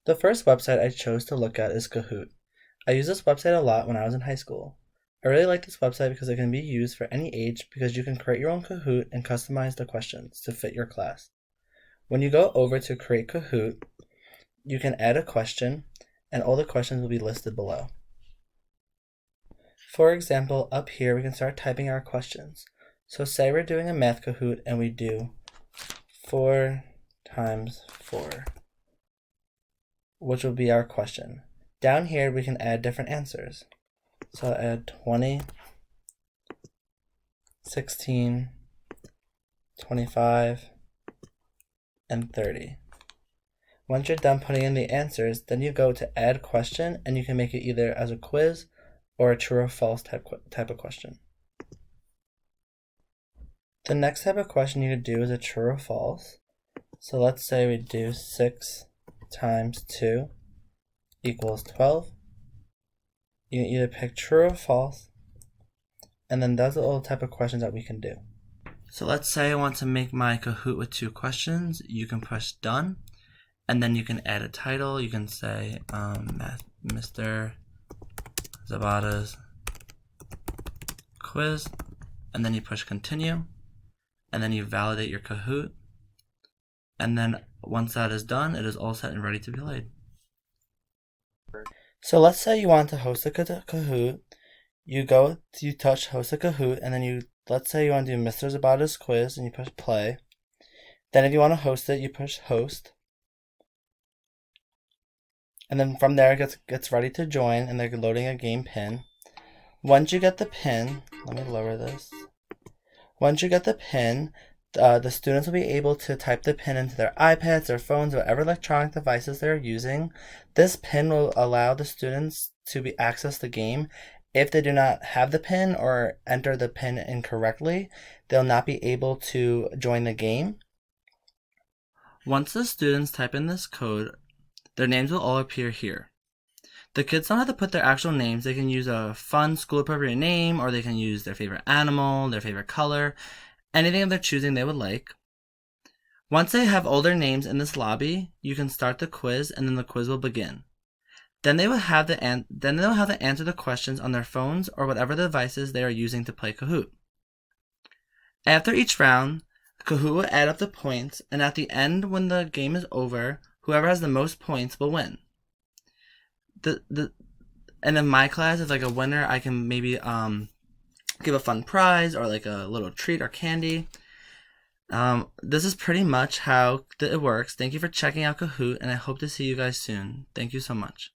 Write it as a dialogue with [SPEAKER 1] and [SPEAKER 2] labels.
[SPEAKER 1] The first website I chose to look at is Kahoot. I used this website a lot when I was in high school. I really like this website because it can be used for any age because you can create your own Kahoot and customize the questions to fit your class. When you go over to Create Kahoot, you can add a question and all the questions will be listed below. For example, up here we can start typing our questions. So say we're doing a math Kahoot and we do 4 times 4, which will be our question. Down here we can add different answers. So I'll add 20, 16, 25, and 30. Once you're done putting in the answers, then you go to add question and you can make it either as a quiz or a true or false type of question. The next type of question you could do is a true or false. So let's say we do 6 times 2 equals 12. You can either pick true or false, and then those are all the type of questions that we can do. So let's say I want to make my Kahoot with 2 questions. You can push done, and then you can add a title. You can say Mr. Zapata's quiz, and then you push continue, and then you validate your Kahoot, and then once that is done, it is all set and ready to be played. So let's say you want to host a Kahoot. You touch host a Kahoot, and then let's say you want to do Mr. Zapata's quiz, and you push play. Then if you want to host it, you push host. And then from there it gets ready to join, and they're loading a game pin. Once you get the pin, let me lower this. Once you get the pin, the students will be able to type the pin into their iPads, their phones, whatever electronic devices they're using. This pin will allow the students to access the game. If they do not have the pin or enter the pin incorrectly, they'll not be able to join the game. Once the students type in this code, their names will all appear here. The kids don't have to put their actual names. They can use a fun school-appropriate name, or they can use their favorite animal, their favorite color, anything of their choosing they would like. Once they have all their names in this lobby, you can start the quiz, and then the quiz will begin. Then they'll have to answer the questions on their phones or whatever devices they are using to play Kahoot. After each round, Kahoot will add up the points, and at the end, when the game is over, whoever has the most points will win. And in my class, if like a winner, I can maybe give a fun prize or like a little treat or candy. This is pretty much how it works. Thank you for checking out Kahoot, and I hope to see you guys soon. Thank you so much.